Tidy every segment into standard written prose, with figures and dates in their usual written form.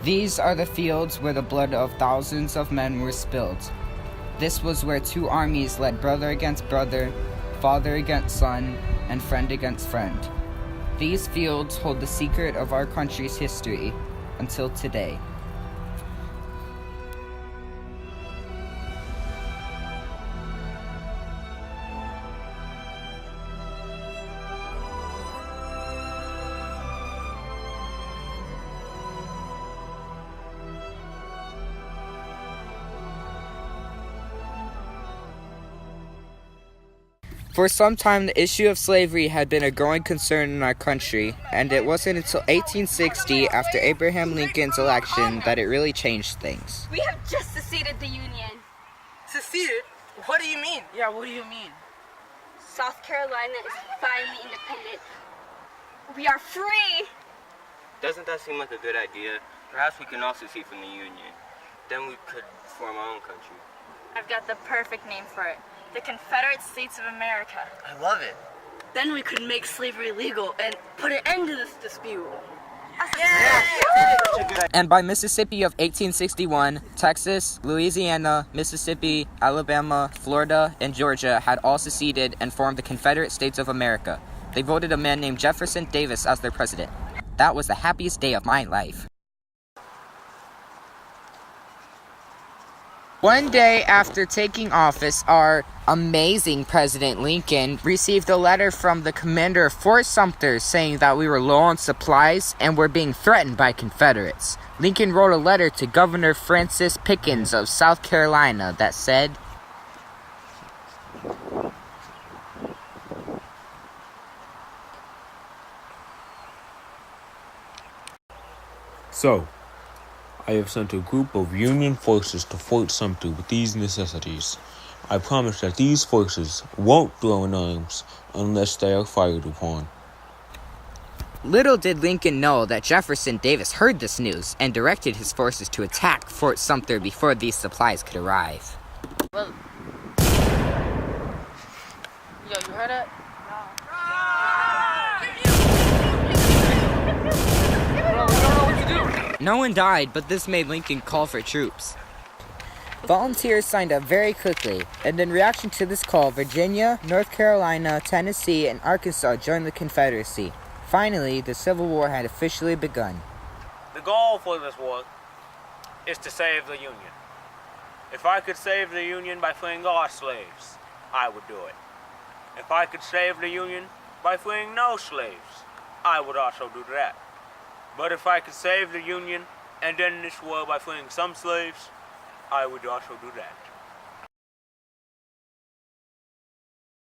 These are the fields where the blood of thousands of men were spilled. This was where two armies led brother against brother, father against son, and friend against friend. These fields hold the secret of our country's history until today. For some time, the issue of slavery had been a growing concern in our country, and it wasn't until 1860, after Abraham Lincoln's election, that it really changed things. We have just seceded the Union. Seceded? What do you mean? Yeah, what do you mean? South Carolina is finally independent. We are free! Doesn't that seem like a good idea? Perhaps we can all secede from the Union. Then we could form our own country. I've got the perfect name for it. The Confederate States of America. I love it. Then we could make slavery legal and put an end to this dispute. And by Mississippi of 1861, Texas, Louisiana, Mississippi, Alabama, Florida, and Georgia had all seceded and formed the Confederate States of America. They voted a man named Jefferson Davis as their president. That was the happiest day of my life. One day after taking office, our amazing President Lincoln received a letter from the commander of Fort Sumter saying that we were low on supplies and were being threatened by Confederates. Lincoln wrote a letter to Governor Francis Pickens of South Carolina that said, So, I have sent a group of Union forces to Fort Sumter with these necessities. I promise that these forces won't throw in arms unless they are fired upon. Little did Lincoln know that Jefferson Davis heard this news and directed his forces to attack Fort Sumter before these supplies could arrive. Well, yo, you heard it? No one died, but this made Lincoln call for troops. Volunteers signed up very quickly, and in reaction to this call, Virginia, North Carolina, Tennessee, and Arkansas joined the Confederacy. Finally, the Civil War had officially begun. The goal for this war is to save the Union. If I could save the Union by freeing our slaves, I would do it. If I could save the Union by freeing no slaves, I would also do that. But if I could save the Union and end this war by freeing some slaves, I would also do that.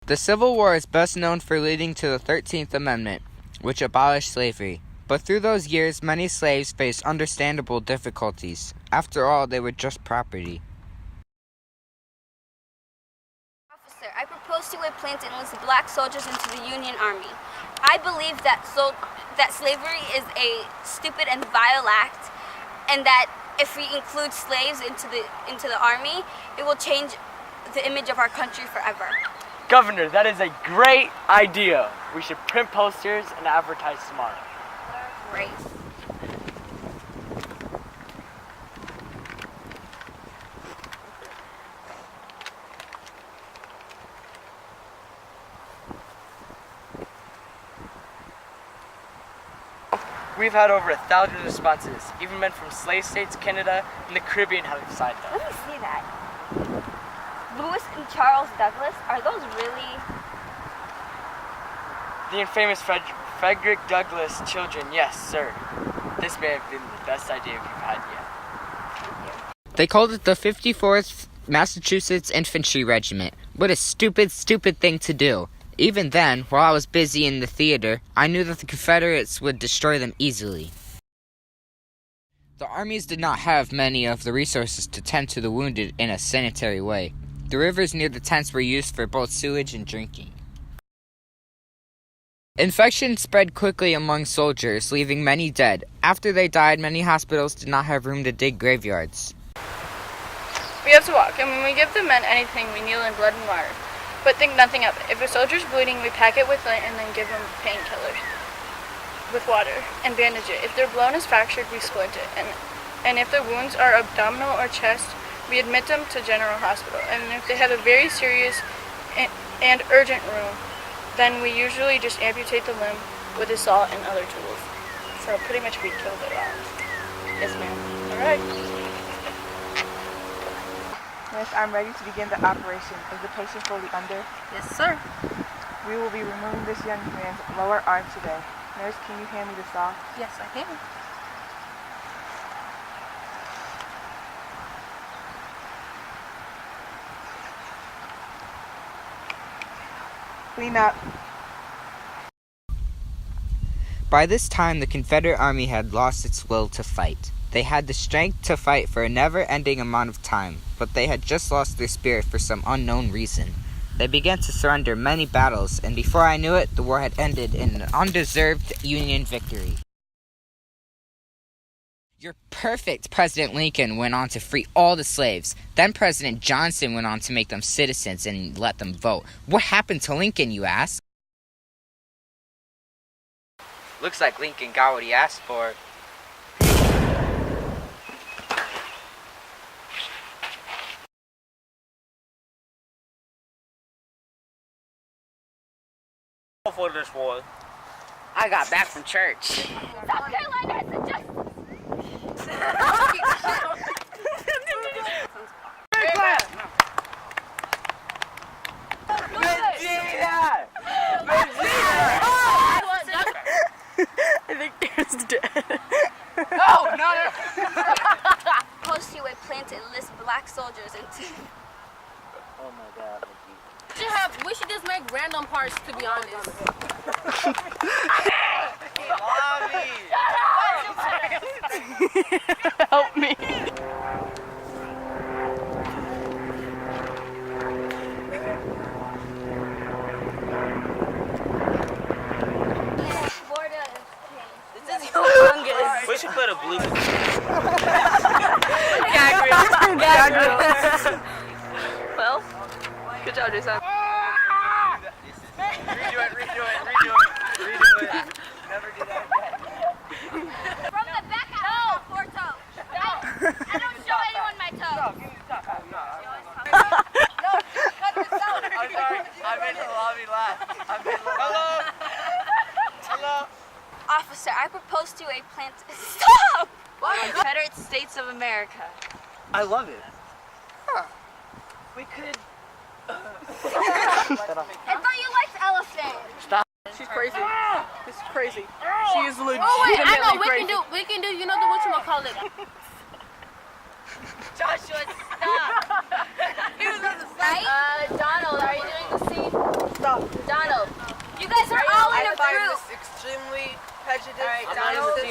The Civil War is best known for leading to the 13th Amendment, which abolished slavery. But through those years, many slaves faced understandable difficulties. After all, they were just property. Officer, I propose to lay plan to enlist black soldiers into the Union Army. I believe that slavery is a stupid and vile act, and that if we include slaves into the army, it will change the image of our country forever. Governor, that is a great idea. We should print posters and advertise tomorrow. Great. We've had over 1,000 responses. Even men from slave states, Canada, and the Caribbean have signed up. Let me see that. Lewis and Charles Douglas, are those really? The infamous Frederick Douglass children, yes, sir. This may have been the best idea we've had yet. They called it the 54th Massachusetts Infantry Regiment. What a stupid, stupid thing to do. Even then, while I was busy in the theater, I knew that the Confederates would destroy them easily. The armies did not have many of the resources to tend to the wounded in a sanitary way. The rivers near the tents were used for both sewage and drinking. Infection spread quickly among soldiers, leaving many dead. After they died, many hospitals did not have room to dig graveyards. We have to walk, and when we give the men anything, we kneel in blood and water. But think nothing of it. If a soldier's bleeding, we pack it with lint and then give them painkillers with water and bandage it. If their bone is fractured, we splint it. And And if the wounds are abdominal or chest, we admit them to general hospital. And if they have a very serious and urgent wound, then we usually just amputate the limb with a saw and other tools. So pretty much we killed it off. Yes, ma'am. All right. Miss, I'm ready to begin the operation. Is the patient fully under? Yes, sir. We will be removing this young man's lower arm today. Nurse, can you hand me the saw? Yes, I can. Clean up. By this time, the Confederate Army had lost its will to fight. They had the strength to fight for a never-ending amount of time, but they had just lost their spirit for some unknown reason. They began to surrender many battles, and before I knew it, the war had ended in an undeserved Union victory. You're perfect, President Lincoln went on to free all the slaves. Then President Johnson went on to make them citizens and let them vote. What happened to Lincoln, you ask? Looks like Lincoln got what he asked for. For this war. I got back from church. South Carolina has a justice. I think Aaron's dead. Opposed to a plan to enlist black soldiers into. Oh my god. We should just make random parts, to be honest. Help me. This is humongous. We should put a blue. Well, good job, Jason. Redo it. Never do that again. From the back, I have four toes. I don't show anyone my toes. I'm sorry. I made the lobby laugh. Hello. Officer, I propose to a plan to. Stop! Confederate States of America. I love it. We could. I thought you liked elephants. She's crazy. This is crazy. She is legitimately Oh wait, I know crazy. we can do. You know the whatchamacallit. Joshua, stop. Right? Donald, are you doing the scene? Stop. Donald. You guys are all in a group. extremely prejudiced. Alright, Donald. And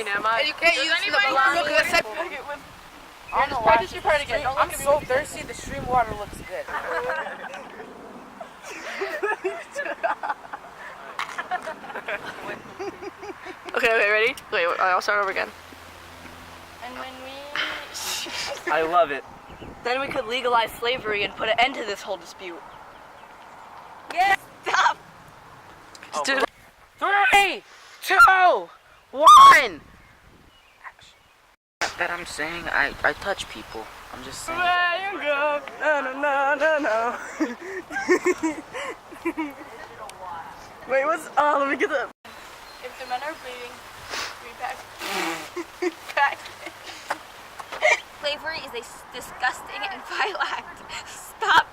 you can't use the baloney. I don't know why. Practice your part again. I'm so thirsty. The stream water looks good. Okay, ready? Wait, I'll start over again. And when we. I love it. Then we could legalize slavery and put an end to this whole dispute. Yes, stop. Just do it. 3, 2, 1. That I'm saying, I touch people. I'm just saying. Where you go? No. Wait, what's? Oh, let me get the. If the men are bleeding, we pack. Slavery is a disgusting and vile act. Stop.